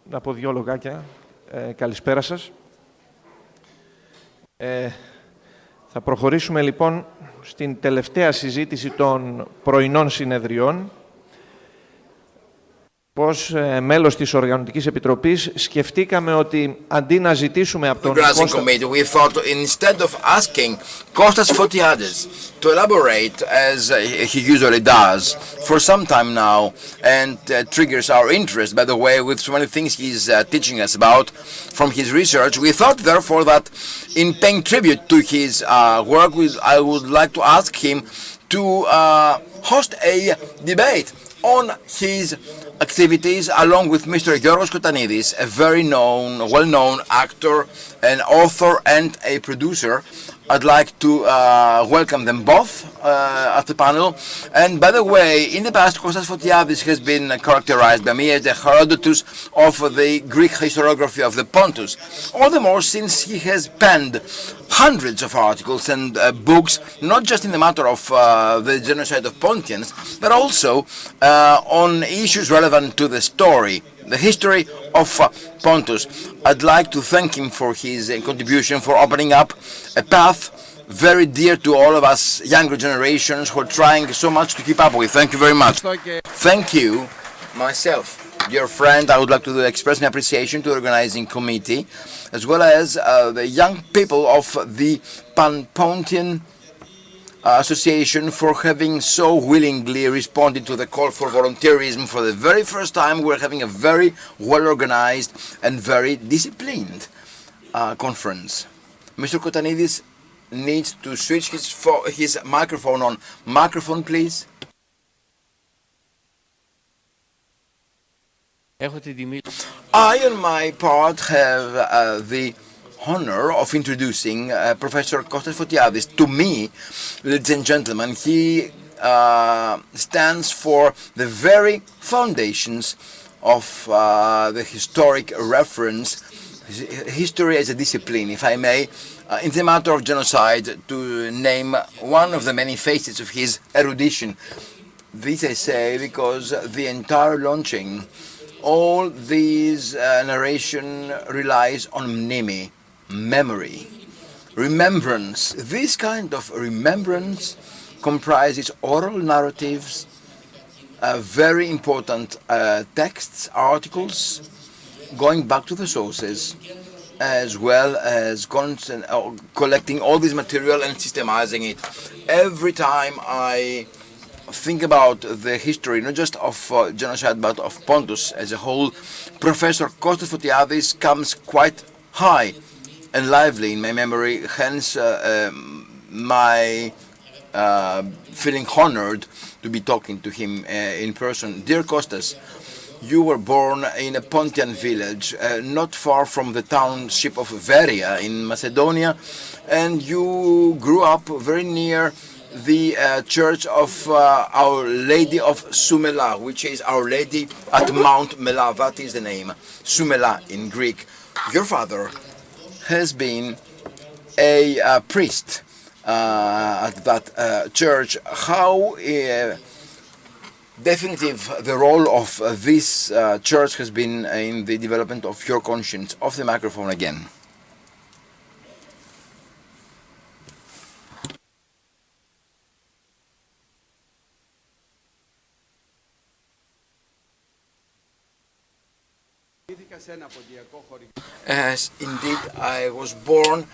να πω δύο λογάκια. Καλησπέρα σας. Θα προχωρήσουμε λοιπόν στην τελευταία συζήτηση των πρωινών συνεδριών. Ως μέλος της Οργανωτικής Επιτροπής σκεφτήκαμε ότι αντί να ζητήσουμε από τον Κώστα... We thought instead of asking Kostas Fotiadis to elaborate as he usually does for some time now and triggers our interest, by the way, with so many things he's teaching us about from his research, we thought therefore that in paying tribute to his work, I would like to ask him to host a debate on his activities along with Mr. Kottanidis, a very well-known actor, an author and a producer. I'd like to welcome them both at the panel. And by the way, in the past, Kostas Fotiadis has been characterized by me as the Herodotus of the Greek historiography of the Pontus. All the more since he has penned hundreds of articles and books, not just in the matter of the genocide of Pontians, but also on issues relevant to the story, the history of Pontus. I'd like to thank him for his contribution, for opening up a path very dear to all of us younger generations who are trying so much to keep up with. Thank you very much. Thank you, myself, dear friend. I would like to express my appreciation to the organizing committee, as well as the young people of the Pan-Pontian Association for having so willingly responded to the call for volunteerism. For the very first time, we're having a very well-organized and very disciplined conference. Mr. Kottanidis needs to switch his microphone on. Microphone, please. I, on my part, have the honor of introducing Professor Kostas Fotiadis. To me, ladies and gentlemen, he stands for the very foundations of the historic reference, history as a discipline, if I may, in the matter of genocide, to name one of the many facets of his erudition. This I say because the entire launching, all these narration relies on mnemi, memory, remembrance. This kind of remembrance comprises oral narratives, very important texts, articles, going back to the sources, as well as collecting all this material and systemizing it. Every time I think about the history, not just of genocide, but of Pontus as a whole, Professor Kostas Fotiadis comes quite high and lively in my memory, hence my feeling honored to be talking to him in person. Dear Kostas, you were born in a Pontian village not far from the township of Veria in Macedonia, and you grew up very near the church of Our Lady of Soumela, which is Our Lady at Mount Mela. That is the name, Soumela in Greek. Your father has been a priest at that church. How definitive the role of this church has been in the development of your conscience? Off the microphone again. As indeed, I was born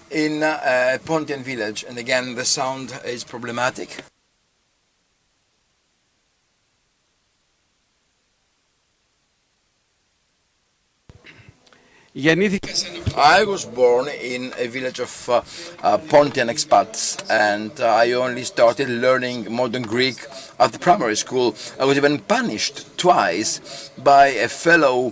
in a Pontian village, and again the sound is problematic. I was born in a village of Pontian expats, and I only started learning modern Greek at the primary school. I was even punished twice by a fellow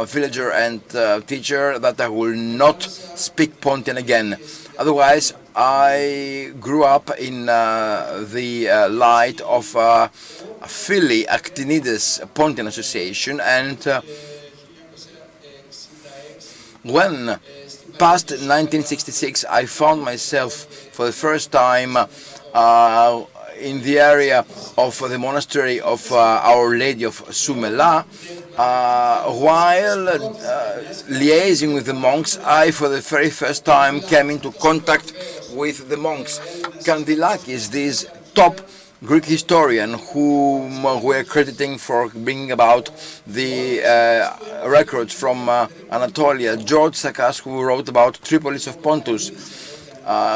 villager and teacher that I will not speak Pontian again. Otherwise, I grew up in the light of Philly Actinides Pontian Association, and when past 1966 I found myself for the first time in the area of the monastery of Our Lady of Soumela. While liaising with the monks, I for the very first time came into contact with the monks. Kandilakis, this top Greek historian whom we're crediting for bringing about the records from Anatolia, George Sakas, who wrote about Tripolis of Pontus.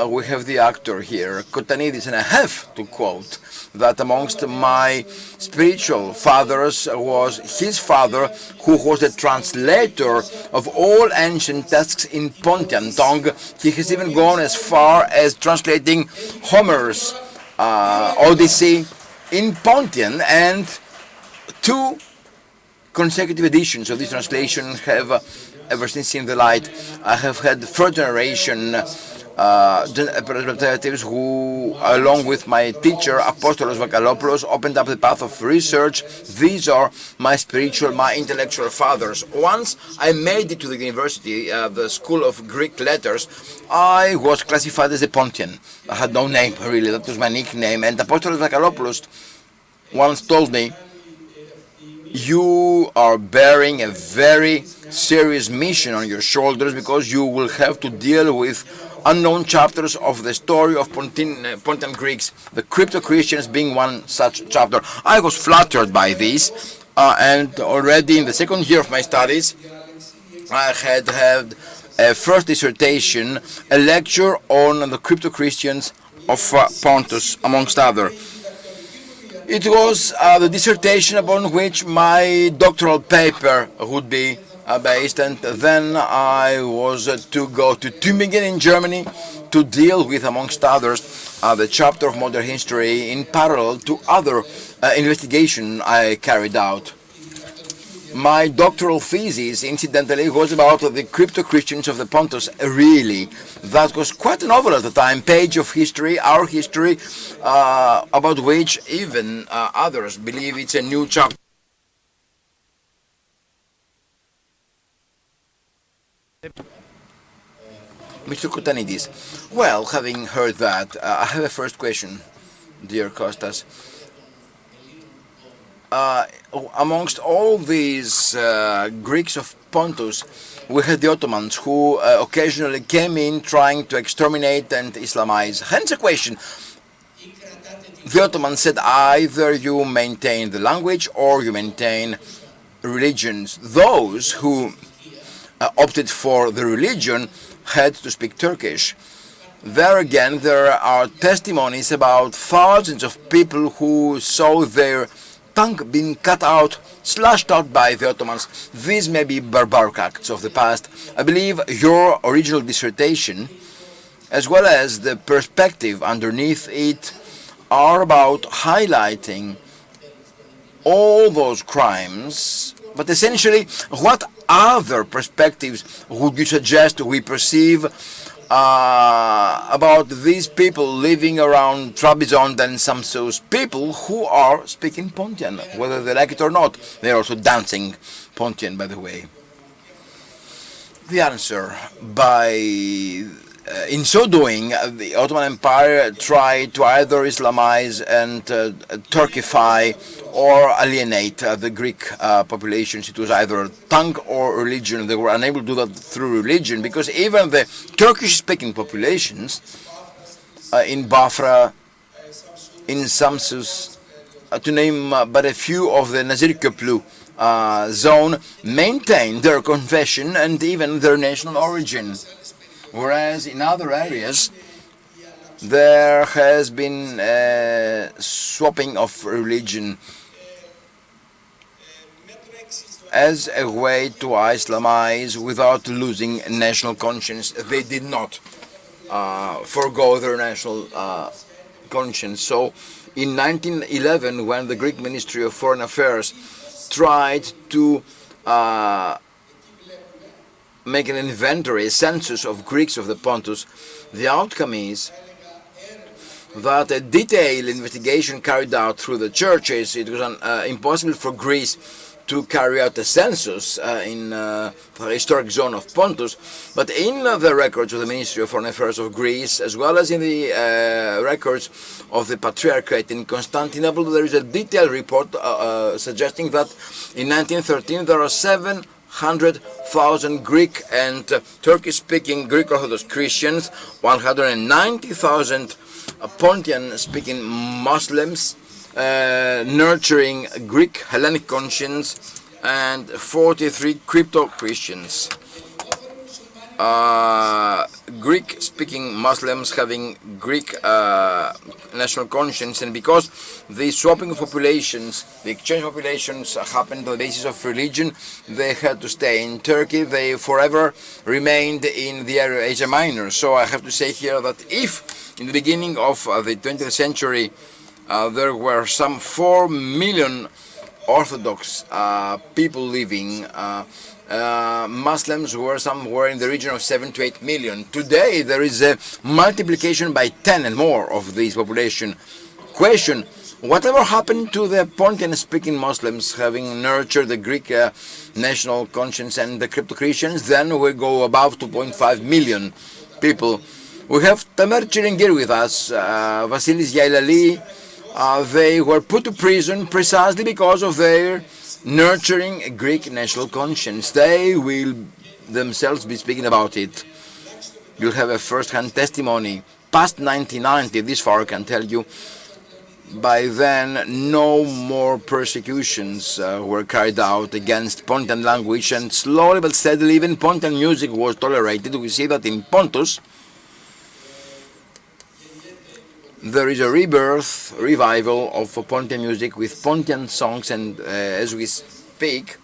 We have the actor here, Kotanides, and I have to quote that amongst my spiritual fathers was his father, who was the translator of all ancient texts in Pontian tongue. He has even gone as far as translating Homer's Odyssey in Pontian, and 2 consecutive editions of this translation have ever since seen the light. I have had third generation representatives who, along with my teacher Apostolos Vakalopoulos, opened up the path of research. These are my spiritual, my intellectual fathers. Once I made it to the university, the School of Greek Letters, I was classified as a Pontian. I had no name really, that was my nickname, and Apostolos Vakalopoulos once told me, you are bearing a very serious mission on your shoulders, because you will have to deal with unknown chapters of the story of Pontian Greeks, the crypto-Christians being one such chapter. I was flattered by this, and already in the second year of my studies, I had a first dissertation, a lecture on the crypto-Christians of Pontus, amongst other. It was the dissertation upon which my doctoral paper would be based, and then I was to go to Tübingen in Germany to deal with, amongst others, the chapter of modern history in parallel to other investigation I carried out. My doctoral thesis, incidentally, was about the crypto-Christians of the Pontus. Really, that was quite a novel at the time, page of history, our history, about which even others believe it's a new chapter. Mr. Kotanides, well, having heard that, I have a first question, dear Kostas. Amongst all these Greeks of Pontus, we had the Ottomans, who occasionally came in trying to exterminate and Islamize. Hence a question. The Ottomans said either you maintain the language or you maintain religions. Those who opted for the religion had to speak Turkish. There again, there are testimonies about thousands of people who saw their tongue being cut out, slashed out by the Ottomans. These may be barbaric acts of the past. I believe your original dissertation, as well as the perspective underneath it, are about highlighting all those crimes, but essentially, what other perspectives would you suggest we perceive about these people living around Trabzon and Samsus, people who are speaking Pontian, whether they like it or not? They're also dancing Pontian, by the way. The answer, in so doing, the Ottoman Empire tried to either Islamize and Turkify or alienate the Greek populations. It was either tongue or religion. They were unable to do that through religion, because even the Turkish-speaking populations in Bafra, in Samsus, to name but a few of the Nazir Köprü zone, maintained their confession and even their national origin. Whereas in other areas, there has been a swapping of religion as a way to Islamize without losing national conscience. They did not forego their national conscience. So in 1911, when the Greek Ministry of Foreign Affairs tried to make an inventory, a census of Greeks of the Pontus, the outcome is that a detailed investigation carried out through the churches, it was impossible for Greece to carry out a census in the historic zone of Pontus, but in the records of the Ministry of Foreign Affairs of Greece, as well as in the records of the Patriarchate in Constantinople, there is a detailed report suggesting that in 1913 there are 700,000 Greek and Turkish-speaking Greek Orthodox Christians, 190,000 Pontian-speaking Muslims, nurturing Greek Hellenic conscience, and 43 crypto-Christians. Greek-speaking Muslims having Greek national conscience, and because the swapping of populations, the exchange of populations happened on the basis of religion, they had to stay in Turkey. They forever remained in the area of Asia Minor. So I have to say here that if in the beginning of the 20th century there were some 4 million Orthodox people living, Muslims were somewhere in the region of 7 to 8 million. Today there is a multiplication by 10 and more of this population. Question: whatever happened to the Pontian-speaking Muslims having nurtured the Greek national conscience and the crypto-Christians? Then we go above 2.5 million people. We have Tamer Chirengir with us, Vasilis Yailali. They were put to prison precisely because of their nurturing a Greek national conscience. They will themselves be speaking about it. You'll have a first-hand testimony. Past 1990, this far I can tell you, by then no more persecutions were carried out against Pontian language, and slowly but steadily even Pontian music was tolerated. We see that in Pontus there is a rebirth, revival of Pontian music with Pontian songs, and as we speak,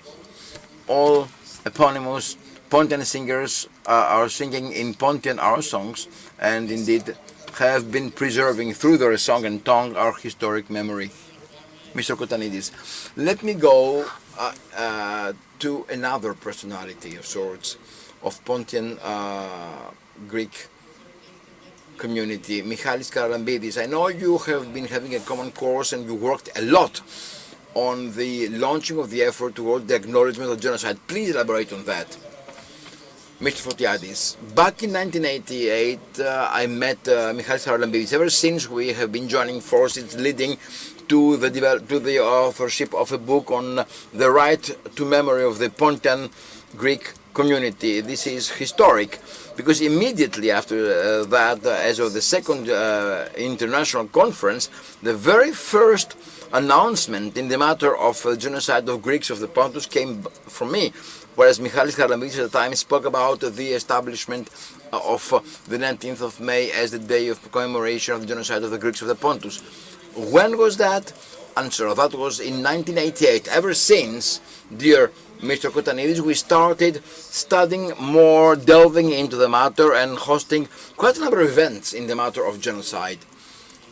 all eponymous Pontian singers are singing in Pontian our songs, and indeed have been preserving through their song and tongue our historic memory. Mr. Kotανίδης, let me go to another personality of sorts of Pontian Greek community, Michalis Karalambidis. I know you have been having a common course and you worked a lot on the launching of the effort towards the acknowledgement of genocide. Please elaborate on that. Mr. Fotiadis, back in 1988 I met Michalis Karalambidis. Ever since we have been joining forces leading to the authorship of a book on the right to memory of the Pontian Greek community. This is historic, because immediately after that, as of the second international conference, the very first announcement in the matter of genocide of Greeks of the Pontus came from me, whereas Michalis Karalambidis at the time spoke about the establishment of the 19th of May as the day of commemoration of the genocide of the Greeks of the Pontus. When was that? Answer: that was in 1988. Ever since, dear Mr. Kotανίδης, we started studying more, delving into the matter, and hosting quite a number of events in the matter of genocide.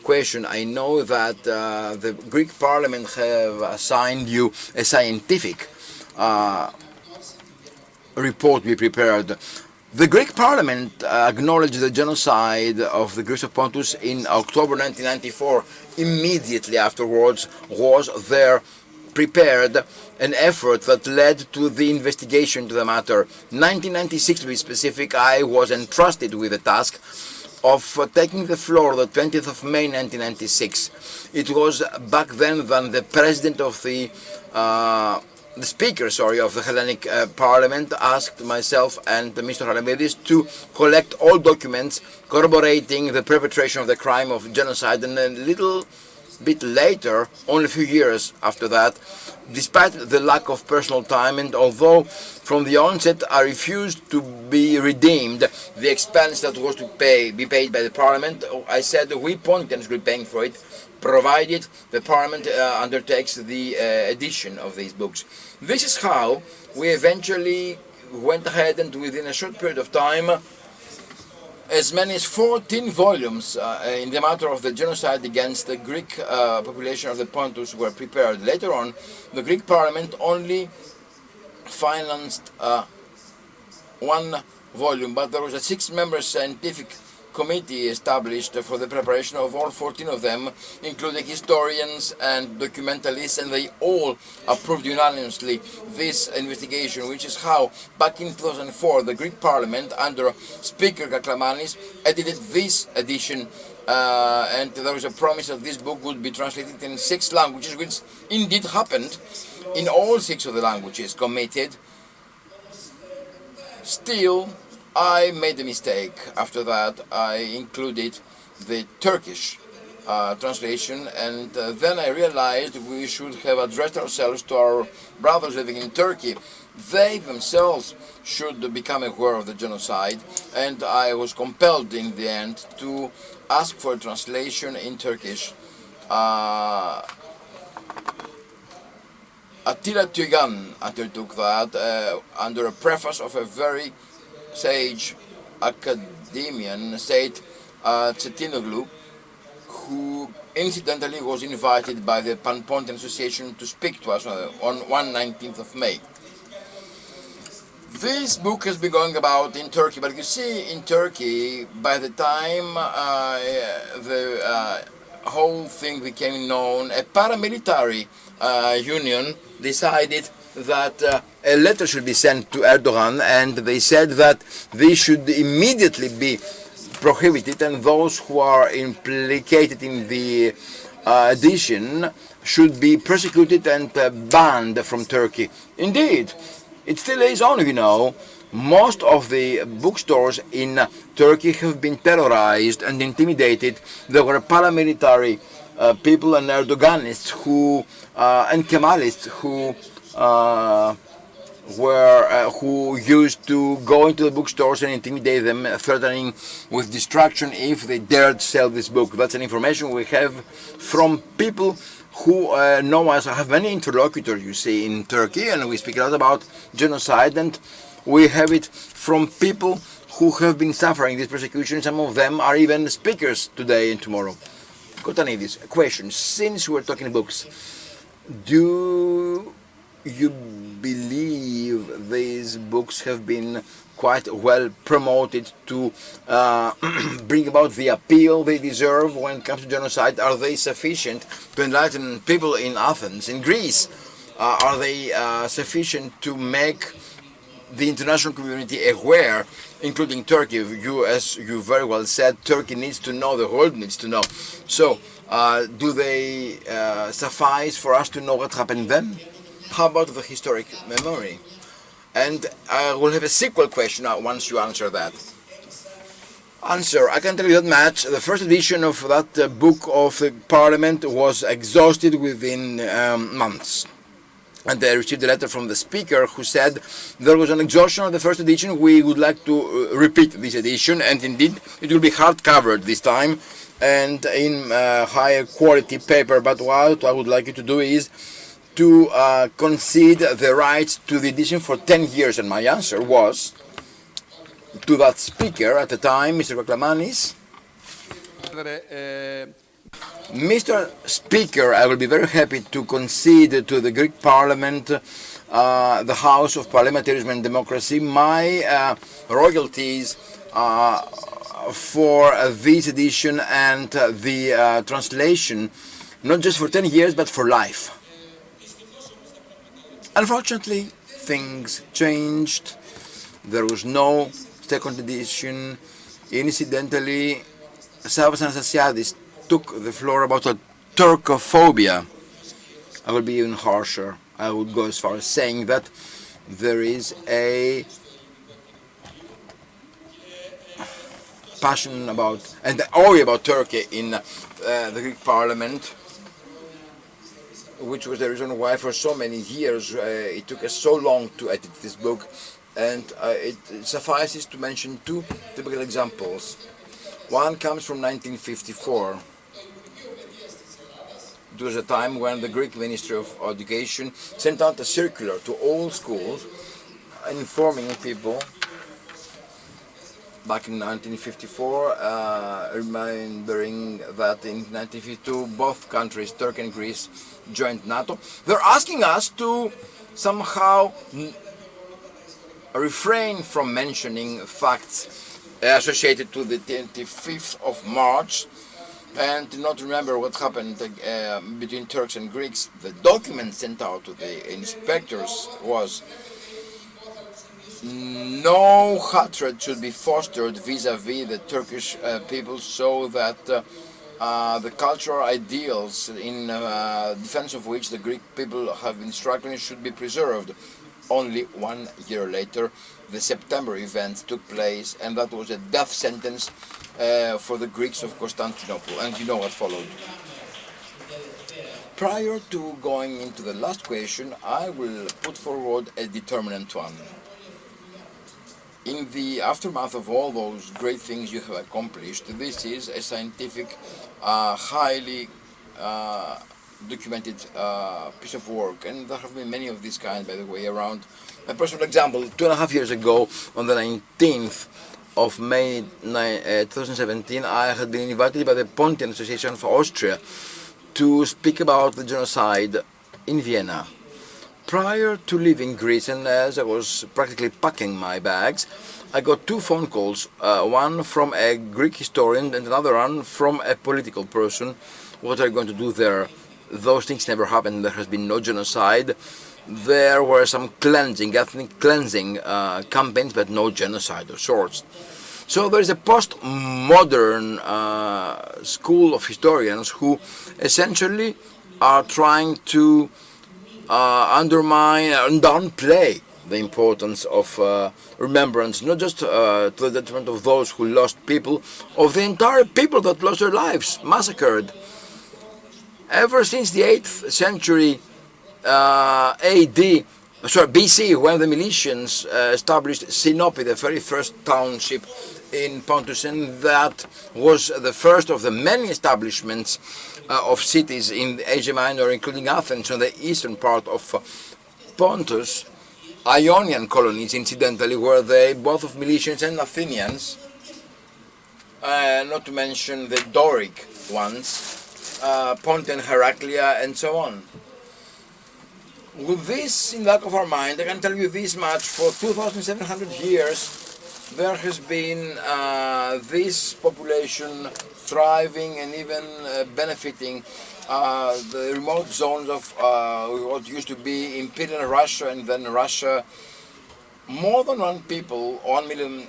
Question: I know that the Greek Parliament have assigned you a scientific report we prepared. The Greek Parliament acknowledged the genocide of the Greeks of Pontus in October 1994. Immediately afterwards was there prepared an effort that led to the investigation to the matter. 1996 to be specific, I was entrusted with the task of taking the floor the 20th of May 1996. It was back then that the president of the speaker of the Hellenic Parliament asked myself and Mr. Karalambidis to collect all documents corroborating the perpetration of the crime of genocide, and a little bit later, only a few years after that, despite the lack of personal time, and although from the onset I refused to be redeemed the expense that was to be paid by the Parliament, I said we Pontians will be paying for it, provided the Parliament undertakes the edition of these books. This is how we eventually went ahead, and within a short period of time, as many as 14 volumes in the matter of the genocide against the Greek population of the Pontus were prepared. Later on, the Greek Parliament only financed one volume, but there was a 6-member scientific committee established for the preparation of all 14 of them, including historians and documentalists, and they all approved unanimously this investigation, which is how, back in 2004, the Greek Parliament, under Speaker Kaklamanis, edited this edition, and there was a promise that this book would be translated in 6 languages, which indeed happened in all 6 of the languages committed. Still, I made a mistake. After that, I included the Turkish translation, and then I realized we should have addressed ourselves to our brothers living in Turkey. They themselves should become aware of the genocide, and I was compelled in the end to ask for a translation in Turkish. Attila Tügan undertook that under a preface of a very sage academician, Said Tsetinoglu, who incidentally was invited by the Pan-Pontian Association to speak to us on 19th of May. This book has been going about in Turkey, but you see, in Turkey, by the time the whole thing became known, a paramilitary union decided that a letter should be sent to Erdogan, and they said that this should immediately be prohibited, and those who are implicated in the edition should be persecuted and banned from Turkey. Indeed, it still is on, you know. Most of the bookstores in Turkey have been terrorized and intimidated. There were paramilitary people and Erdoganists who and Kemalists who used to go into the bookstores and intimidate them, threatening with destruction if they dared sell this book. That's an information we have from people who know us. I have many interlocutors, you see, in Turkey, and we speak a lot about genocide, and we have it from people who have been suffering this persecution. Some of them are even speakers today and tomorrow. Kotανίδης, a question. Since we're talking books, do you believe these books have been quite well promoted to bring about the appeal they deserve when it comes to genocide? Are they sufficient to enlighten people in Athens, in Greece? Are they sufficient to make the international community aware, including Turkey? You, as you very well said, Turkey needs to know, the world needs to know. So, do they suffice for us to know what happened then? How about the historic memory? And I will have a sequel question once you answer that. Answer, I can tell you that much. The first edition of that book of the Parliament was exhausted within months. And I received a letter from the speaker who said there was an exhaustion of the first edition. We would like to repeat this edition, and indeed it will be hard covered this time and in higher quality paper. But what I would like you to do is to concede the rights to the edition for 10 years. And my answer was to that speaker at the time, Mr. Kaklamanis, Mr. Speaker, I will be very happy to concede to the Greek Parliament, the House of Parliamentarism and Democracy, my royalties for this edition and the translation, not just for 10 years, but for life. Unfortunately, things changed. There was no second edition. Incidentally, Savas Anastasiadis took the floor about a Turkophobia. I will be even harsher. I would go as far as saying that there is a passion about and awe about Turkey in the Greek Parliament, which was the reason why for so many years it took us so long to edit this book. And it suffices to mention two typical examples. One comes from 1954. It was a time when the Greek Ministry of Education sent out a circular to all schools informing people back in 1954, remembering that in 1952 both countries, Turkey and Greece, joined NATO. They're asking us to somehow refrain from mentioning facts associated to the 25th of March, and to not remember what happened between Turks and Greeks. The document sent out to the inspectors was no hatred should be fostered vis-à-vis the Turkish people, so that the cultural ideals in defense of which the Greek people have been struggling should be preserved. Only 1 year later, the September events took place, and that was a death sentence for the Greeks of Constantinople, and you know what followed. Prior to going into the last question, I will put forward a determinant one. In the aftermath of all those great things you have accomplished, this is a scientific, highly documented piece of work, and there have been many of this kind, by the way, around. A personal example, 2.5 years ago, on the 19th of May 2017, I had been invited by the Pontian Association of Austria to speak about the genocide in Vienna. Prior to leaving Greece, and as I was practically packing my bags, I got 2 phone calls, one from a Greek historian and another one from a political person. What are you going to do there? Those things never happened. There has been no genocide. There were some cleansing, ethnic cleansing campaigns, but no genocide of sorts. So there is a post-modern school of historians who essentially are trying to undermine and downplay the importance of remembrance, not just to the detriment of those who lost people, of the entire people that lost their lives, massacred. Ever since the 8th century BC, when the Milesians established Sinope, the very first township in Pontus, and that was the first of the many establishments of cities in Asia Minor, including Athens on the eastern part of Pontus. Ionian colonies, incidentally, were they both of Milesians and Athenians, not to mention the Doric ones, Pontian, Heraclea, and so on. With this in the back of our mind, I can tell you this much: for 2,700 years, there has been this population thriving and even benefiting the remote zones of what used to be Imperial Russia and then Russia. More than 1 million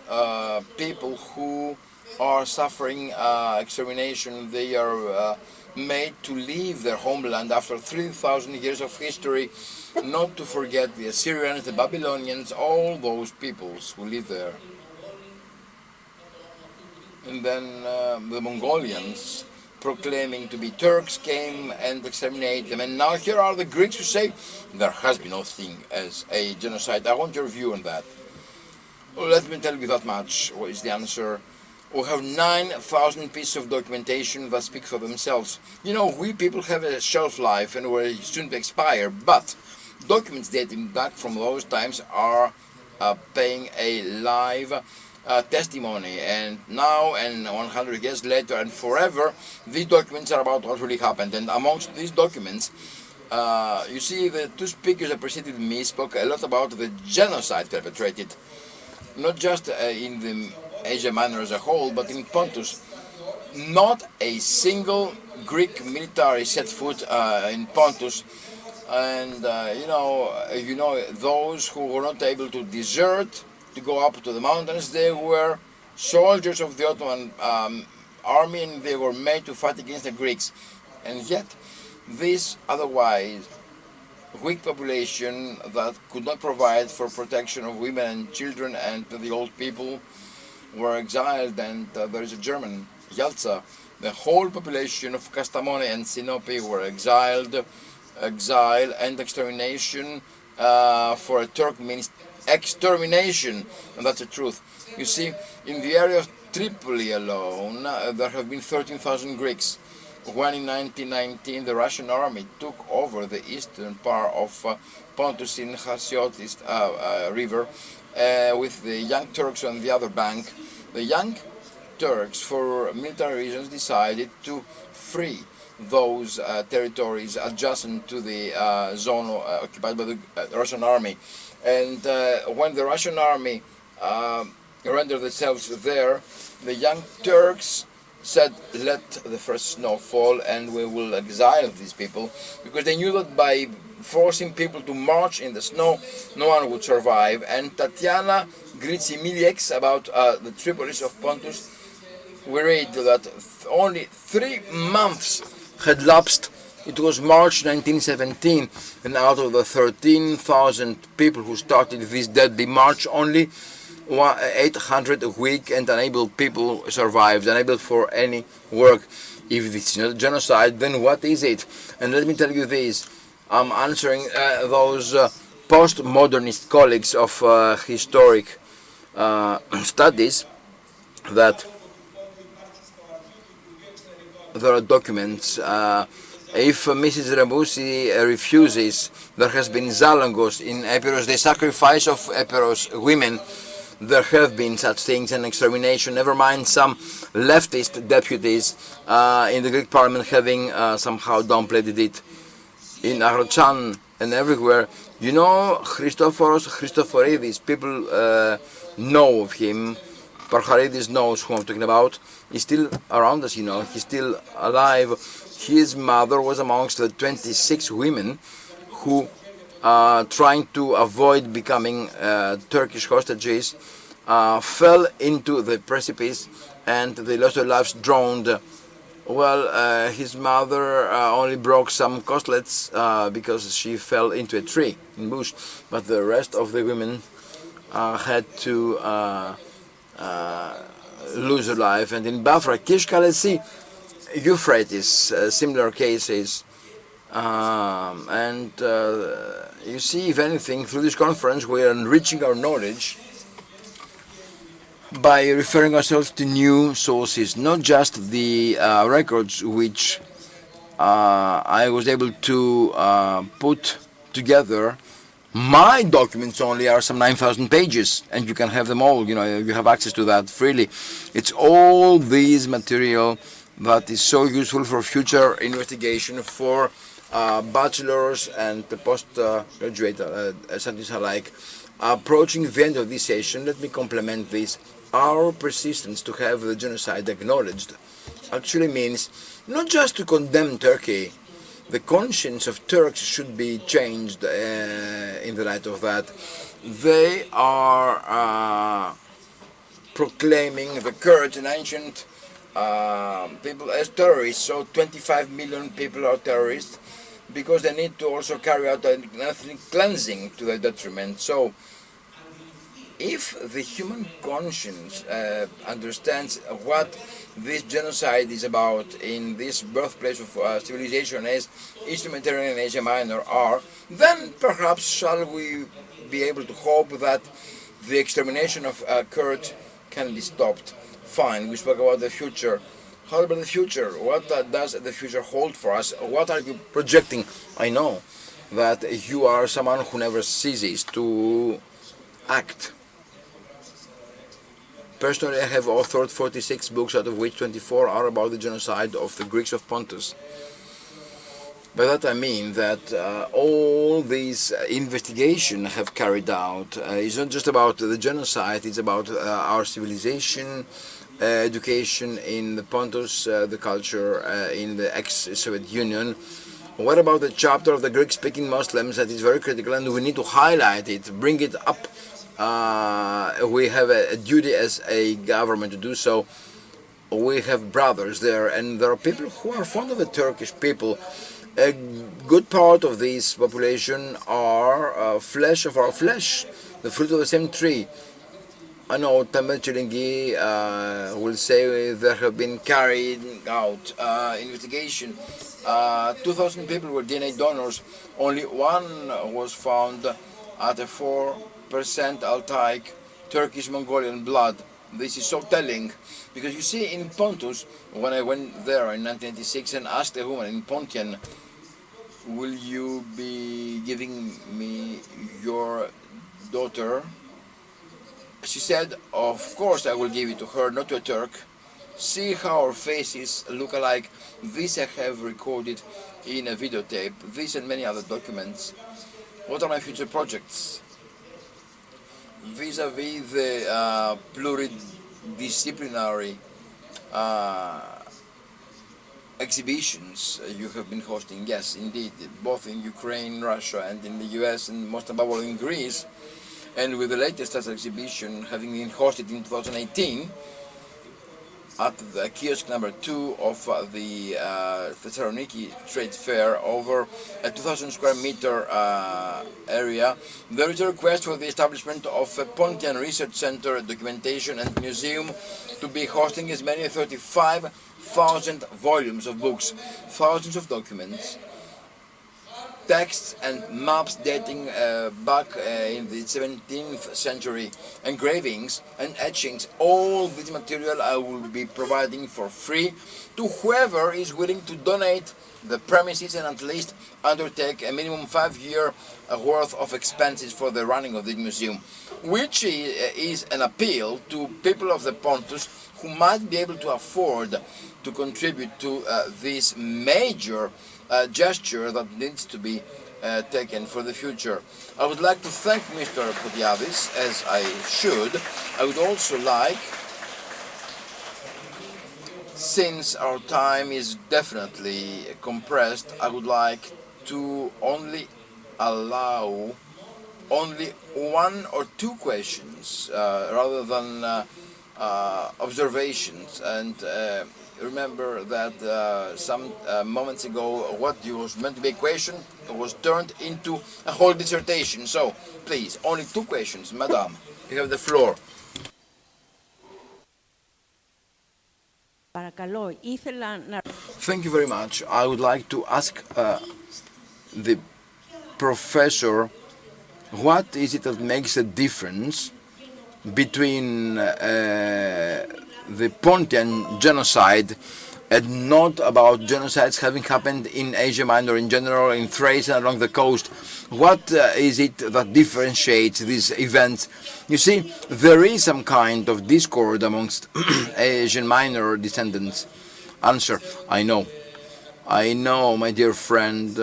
people who are suffering extermination. They are made to leave their homeland after 3,000 years of history, not to forget the Assyrians, the Babylonians, all those peoples who live there. And then the Mongolians, proclaiming to be Turks, came and exterminated them. And now here are the Greeks who say there has been no thing as a genocide. I want your view on that. Well, let me tell you that much. What is the answer? We have 9,000 pieces of documentation that speak for themselves. You know, we people have a shelf life and we're soon to expire, but documents dating back from those times are paying a live testimony, and now and 100 years later and forever, these documents are about what really happened. And amongst these documents, you see, the 2 speakers that preceded me spoke a lot about the genocide perpetrated, not just in the Asia Minor as a whole, but in Pontus. Not a single Greek military set foot in Pontus, and you know those who were not able to desert to go up to the mountains, they were soldiers of the Ottoman army, and they were made to fight against the Greeks. And yet, this otherwise weak population that could not provide for protection of women and children and the old people were exiled, and there is a German, Yalza. The whole population of Kastamone and Sinope were exile and extermination. For a Turk means extermination, and that's the truth. You see, in the area of Tripoli alone, there have been 13,000 Greeks. When in 1919 the Russian army took over the eastern part of Pontus in Chasiotis river, with the Young Turks on the other bank, the Young Turks, for military reasons, decided to free those territories adjacent to the zone occupied by the Russian army. And when the Russian army rendered themselves there, the young Turks said, let the first snow fall and we will exile these people, because they knew that by forcing people to march in the snow, no one would survive. And Tatiana Gritsimilex, about the Tripolis of Pontus, we read that only 3 months had lapsed. It was March 1917, and out of the 13,000 people who started this deadly march, only 800 weak and unable people survived, unable for any work. If this is not genocide, then what is it? And let me tell you this, I'm answering those postmodernist colleagues of historic studies that there are documents. If Mrs. Rabusi refuses, there has been Zalangos in Epirus, the sacrifice of Epirus women. There have been such things, and extermination, never mind some leftist deputies in the Greek parliament having somehow downplayed it. In Arochan and everywhere, you know, Christoforidis, people know of him. Parcharidis knows who I'm talking about. He's still around us, you know, he's still alive. His mother was amongst the 26 women who, trying to avoid becoming Turkish hostages, fell into the precipice and they lost their lives drowned. Well, his mother only broke some costlets because she fell into a tree in bush, but the rest of the women had to lose their life. And in Bafra, Kishkalesi, Euphrates, similar cases. And you see, if anything, through this conference we are enriching our knowledge by referring ourselves to new sources, not just the records which I was able to put together. My documents only are some 9,000 pages, and you can have them all, you know, you have access to that freely. It's all this material that is so useful for future investigation for bachelors and postgraduate studies alike. Approaching the end of this session, let me complement this. Our persistence to have the genocide acknowledged actually means not just to condemn Turkey. The conscience of Turks should be changed in the light of that. They are proclaiming the Kurds, an ancient people, as terrorists. So 25 million people are terrorists because they need to also carry out an ethnic cleansing to their detriment. So if the human conscience understands what this genocide is about in this birthplace of civilization as Eastern Mediterranean and Asia Minor are, then perhaps shall we be able to hope that the extermination of Kurds can be stopped. Fine, we spoke about the future. How about the future? What does the future hold for us? What are you projecting? I know that you are someone who never ceases to act. Personally, I have authored 46 books, out of which 24 are about the genocide of the Greeks of Pontus. By that I mean that all these investigations have carried out is not just about the genocide, it's about our civilization, education in the Pontus, the culture in the ex-Soviet Union. What about the chapter of the Greek-speaking Muslims that is very critical, and we need to highlight it, bring it up. We have a duty as a government to do so. We have brothers there, and there are people who are fond of the Turkish people. A good part of this population are flesh of our flesh, the fruit of the same tree. I know Tamer Chiringi will say there have been carried out investigation. 2,000 people were DNA donors. Only one was found at a 4% Altaic Turkish Mongolian blood. This is so telling, because you see, in Pontus, when I went there in 1986 and asked a woman in Pontian, will you be giving me your daughter? She said, of course I will give it to her, not to a Turk. See how our faces look alike. This I have recorded in a videotape, this and many other documents. What are my future projects? vis-à-vis the pluridisciplinary exhibitions you have been hosting. Yes, indeed, both in Ukraine, Russia, and in the US, and most above all in Greece. And with the latest exhibition having been hosted in 2018 at the kiosk number 2 of the Thessaloniki Trade Fair, over a 2,000 square meter area, there is a request for the establishment of a Pontian Research Center, Documentation and Museum to be hosting as many as 35,000 volumes of books, thousands of documents, texts and maps dating back in the 17th century, engravings and etchings. All this material I will be providing for free to whoever is willing to donate the premises and at least undertake a minimum 5-year worth of expenses for the running of the museum, which is an appeal to people of the Pontus who might be able to afford to contribute to this major gesture that needs to be taken for the future. I would like to thank Mr. Fotιάδης, as I should. I would also like, since our time is definitely compressed, I would like to only allow only 1 or 2 questions rather than observations. And remember that some moments ago what was meant to be a question was turned into a whole dissertation. So please, only 2 questions. Madam, you have the floor. Thank you very much. I would like to ask the professor, what is it that makes a difference between the Pontian genocide and not about genocides having happened in Asia Minor in general, in Thrace and along the coast? What is it that differentiates these events? You see, there is some kind of discord amongst Asian Minor descendants. Answer: I know, my dear friend,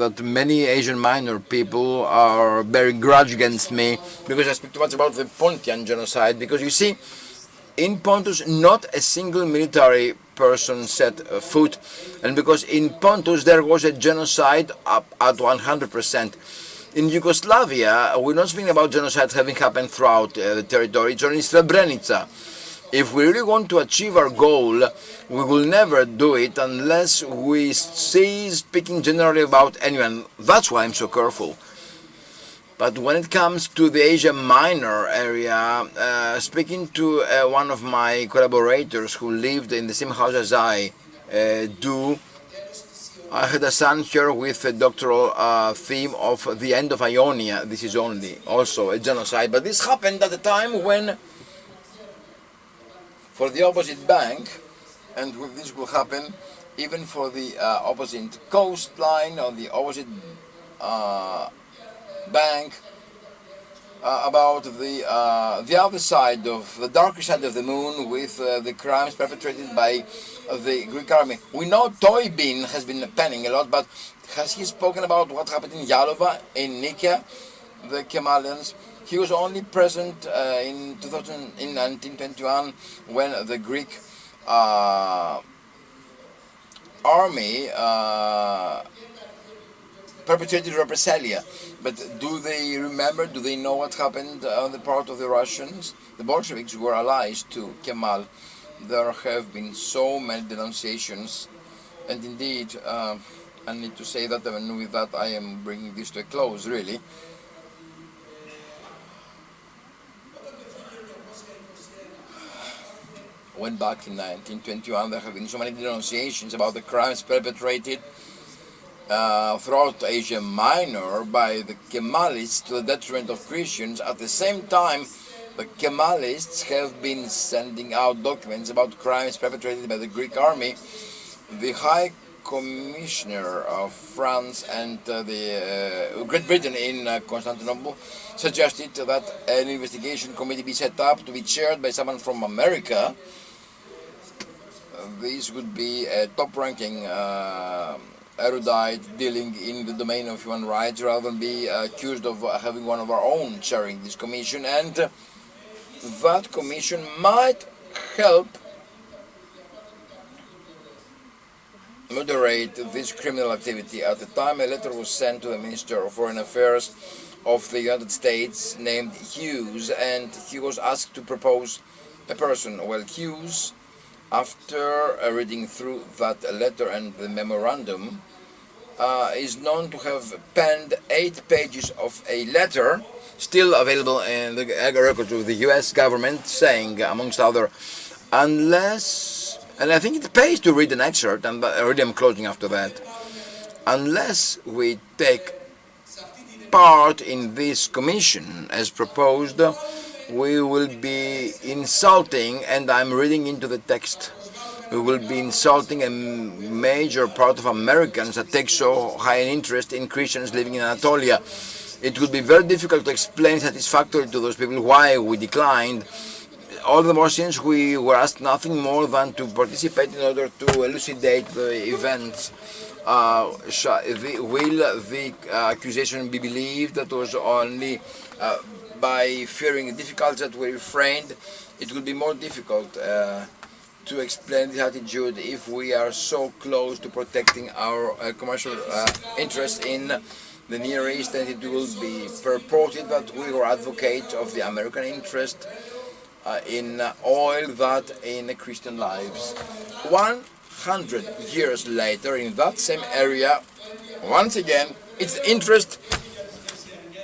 that many Asian Minor people are bearing grudge against me because I speak too much about the Pontian genocide. Because you see, in Pontus, not a single military person set foot, and because in Pontus there was a genocide up at 100%. In Yugoslavia, we're not speaking about genocide having happened throughout the territory, it's only Srebrenica. If we really want to achieve our goal, we will never do it unless we cease speaking generally about anyone. That's why I'm so careful. But when it comes to the Asia Minor area, speaking to one of my collaborators who lived in the same house as I do, I had a son here with a doctoral theme of the end of Ionia. This is only also a genocide, but this happened at a time when, for the opposite bank, and this will happen even for the opposite coastline or the opposite bank, about the other side of the darker side of the moon, with the crimes perpetrated by the Greek army. We know Toybin has been penning a lot, but has he spoken about what happened in Yalova, in Nikia, the Kemalians? He was only present in 1921 when the Greek army perpetrated represalia. But do they remember, do they know what happened on the part of the Russians? The Bolsheviks were allies to Kemal. There have been so many denunciations, and indeed, I need to say that, and with that I am bringing this to a close, really. When back in 1921 there have been so many denunciations about the crimes perpetrated throughout Asia Minor by the Kemalists to the detriment of Christians. At the same time, the Kemalists have been sending out documents about crimes perpetrated by the Greek army. The High Commissioner of France and the Great Britain in Constantinople suggested that an investigation committee be set up to be chaired by someone from America. This would be a top-ranking erudite dealing in the domain of human rights rather than be accused of having one of our own chairing this commission, and that commission might help moderate this criminal activity. At the time, a letter was sent to the Minister of Foreign Affairs of the United States named Hughes, and he was asked to propose a person. Well, Hughes, after reading through that letter and the memorandum, is known to have penned 8 pages of a letter, still available in the records of the US government, saying, amongst other, unless, and I think it pays to read an excerpt, and already I'm closing after that, unless we take part in this commission as proposed, we will be insulting, and I'm reading into the text, we will be insulting a major part of Americans that take so high an interest in Christians living in Anatolia. It would be very difficult to explain satisfactorily to those people why we declined, all the more since we were asked nothing more than to participate in order to elucidate the events. Will the accusation be believed that was only by fearing the difficulties that were refrained? It will be more difficult to explain this attitude if we are so close to protecting our commercial interests in the Near East, and it will be purported that we were advocates of the American interest in oil that in Christian lives. 100 years later, in that same area, once again, its interest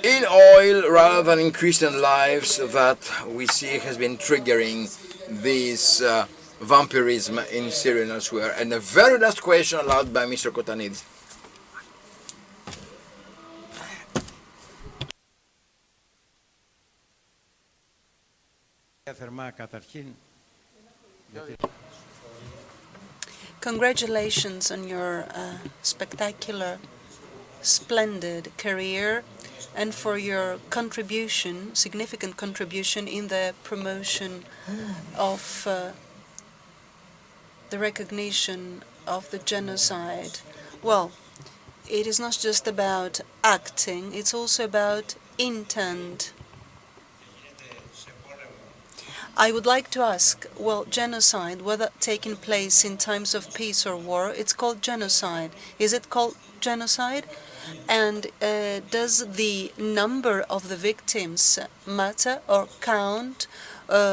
in oil rather than in Christian lives that we see has been triggering this vampirism in Syria and elsewhere. And the very last question allowed by Mr. Kotανίδης. Congratulations on your spectacular, splendid career and for your contribution, significant contribution in the promotion of the recognition of the genocide. Well, it is not just about acting, it's also about intent. I would like to ask, well, genocide, whether taking place in times of peace or war, it's called genocide. Is it called genocide? And does the number of the victims matter or count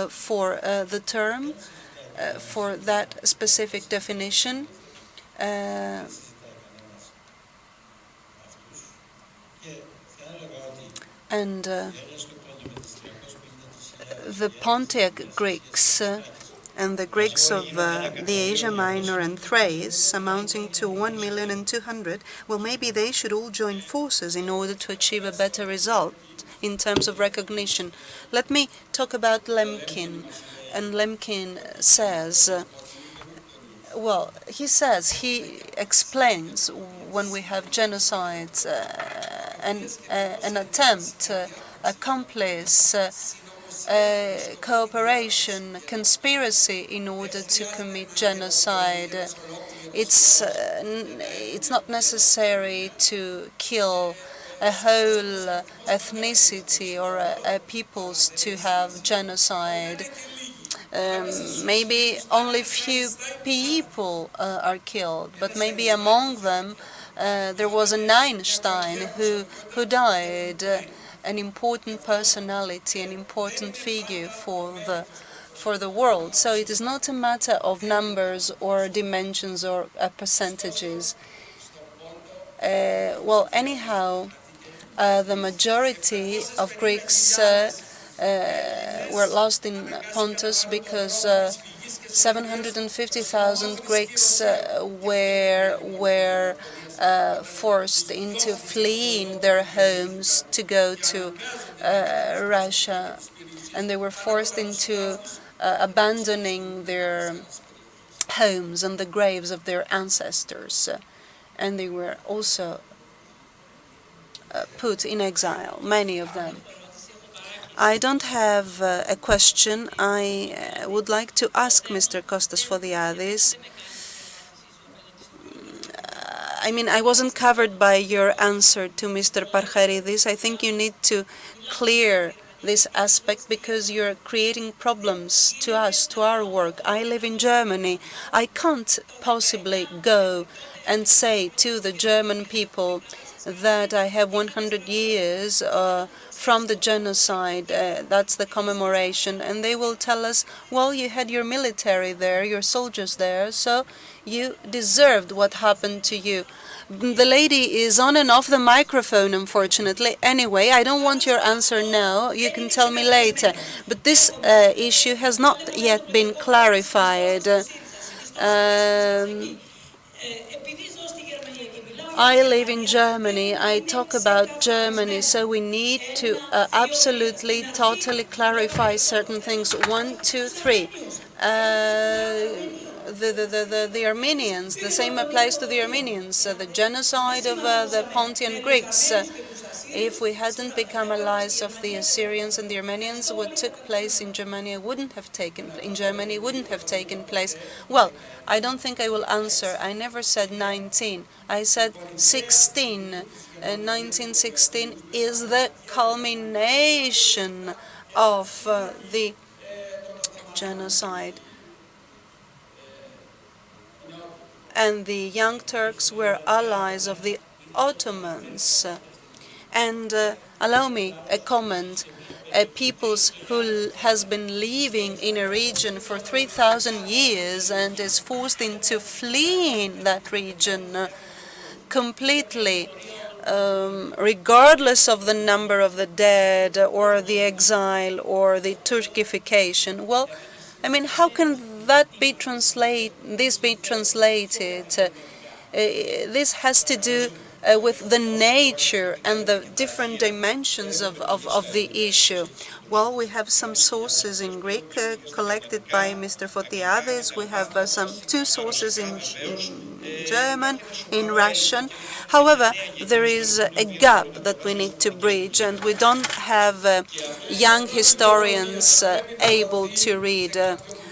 for the term, for that specific definition? And the Pontic Greeks and the Greeks of the Asia Minor and Thrace, amounting to 1,200,000, well, maybe they should all join forces in order to achieve a better result in terms of recognition. Let me talk about Lemkin. And Lemkin says, well, he explains when we have genocides, an attempt, accomplice, cooperation, conspiracy in order to commit genocide. It's not necessary to kill a whole ethnicity or a peoples to have genocide. Maybe only few people are killed, but maybe among them there was an Einstein who died. An important personality, an important figure for the world. So it is not a matter of numbers or dimensions or percentages. Well, anyhow, the majority of Greeks were lost in Pontus because 750,000 Greeks were forced into fleeing their homes to go to Russia, and they were forced into abandoning their homes and the graves of their ancestors, and they were also put in exile, many of them. I don't have a question. I would like to ask Mr. Kostas Fotiadis I mean, I wasn't covered by your answer to Mr. Parcharidis. I think you need to clear this aspect because you're creating problems to us, to our work. I live in Germany. I can't possibly go and say to the German people that I have 100 years from the genocide, that's the commemoration, and they will tell us, well, you had your military there, your soldiers there, so you deserved what happened to you. The lady is on and off the microphone, unfortunately. Anyway, I don't want your answer now. You can tell me later. But this issue has not yet been clarified. I live in Germany. I talk about Germany, so we need to absolutely, totally clarify certain things. 1, 2, 3. The Armenians, the same applies to the Armenians. The genocide of the Pontian Greeks. If we hadn't become allies of the Assyrians and the Armenians, what took place in Germany wouldn't have taken place. Well, I don't think I will answer. I never said 19. I said 16. 1916 is the culmination of the genocide. And the Young Turks were allies of the Ottomans. And allow me a comment. A peoples who has been living in a region for 3,000 years and is forced into fleeing that region completely, regardless of the number of the dead or the exile or the Turkification. Well, I mean, how can that be this be translated? This has to do with the nature and the different dimensions of the issue. Well, we have some sources in Greek collected by Mr. Fotiadis. We have two sources in German, in Russian. However, there is a gap that we need to bridge, and we don't have young historians able to read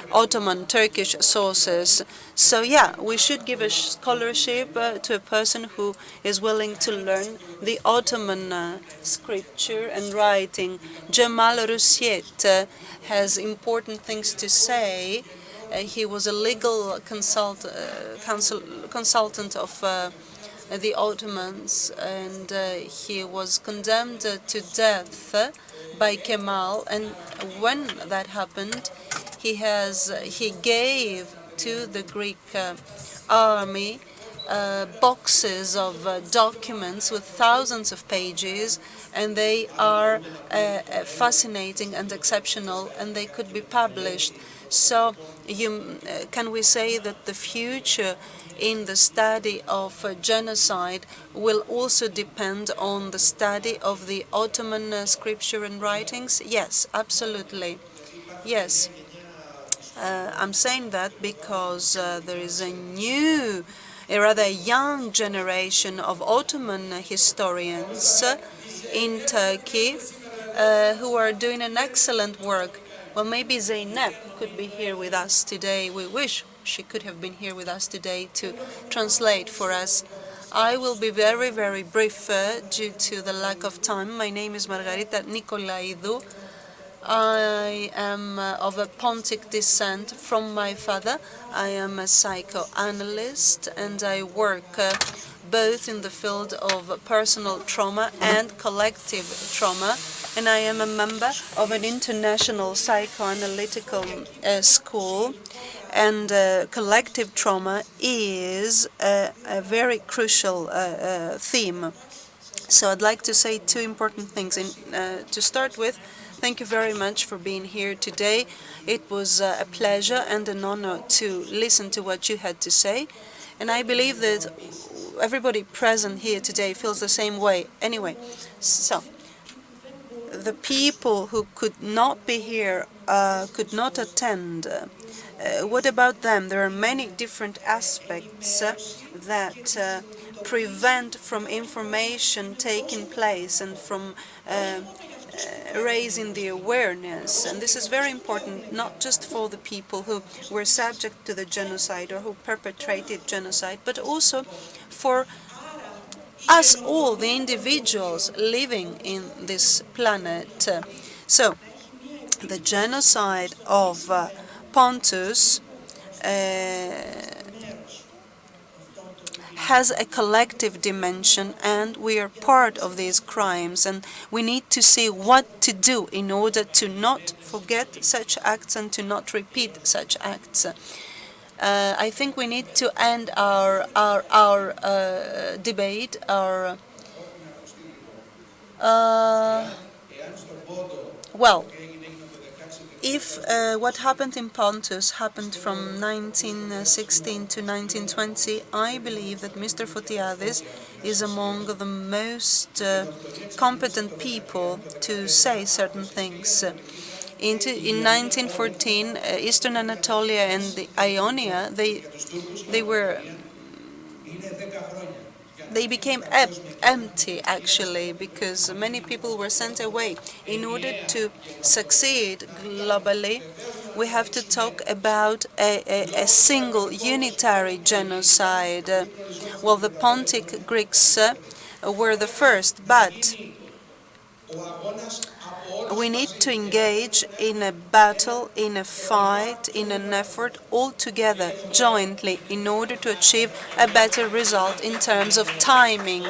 Ottoman Turkish sources. So yeah, we should give a scholarship to a person who is willing to learn the Ottoman scripture and writing. Jamal Rusiet has important things to say. He was a legal consultant of the Ottomans, and he was condemned to death by Kemal. And when that happened, he gave to the Greek army boxes of documents with thousands of pages, and they are fascinating and exceptional, and they could be published. So can we say that the future in the study of genocide will also depend on the study of the Ottoman scripture and writings? Yes, absolutely. Yes. I'm saying that because there is a rather young generation of Ottoman historians in Turkey who are doing an excellent work. Well, maybe Zeynep could be here with us today. We wish she could have been here with us today to translate for us. I will be very, very brief due to the lack of time. My name is Margarita Nicolaidou. I am of a Pontic descent from my father. I am a psychoanalyst, and I work both in the field of personal trauma and collective trauma. And I am a member of an international psychoanalytical school. And collective trauma is a very crucial theme. So I'd like to say two important things. To start with, thank you very much for being here today. It was a pleasure and an honor to listen to what you had to say. And I believe that everybody present here today feels the same way. Anyway, so the people who could not be here, could not attend, what about them? There are many different aspects that prevent from information taking place and from raising the awareness, and this is very important, not just for the people who were subject to the genocide or who perpetrated genocide, but also for us all, the individuals living in this planet. So, the genocide of Pontus has a collective dimension, and we are part of these crimes, and we need to see what to do in order to not forget such acts and to not repeat such acts. I think we need to end our debate, well, if what happened in Pontus happened from 1916 to 1920, I believe that Mr. Fotiadis is among the most competent people to say certain things. In 1914, Eastern Anatolia and the Ionia, they became empty, actually, because many people were sent away. In order to succeed globally, we have to talk about a single unitary genocide. Well, the Pontic Greeks were the first, but we need to engage in a battle, in a fight, in an effort all together, jointly, in order to achieve a better result in terms of timing.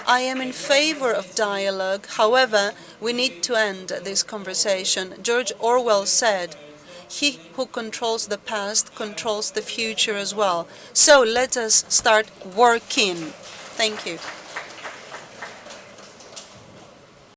I am in favor of dialogue. However, we need to end this conversation. George Orwell said, "He who controls the past controls the future as well." So let us start working. Thank you.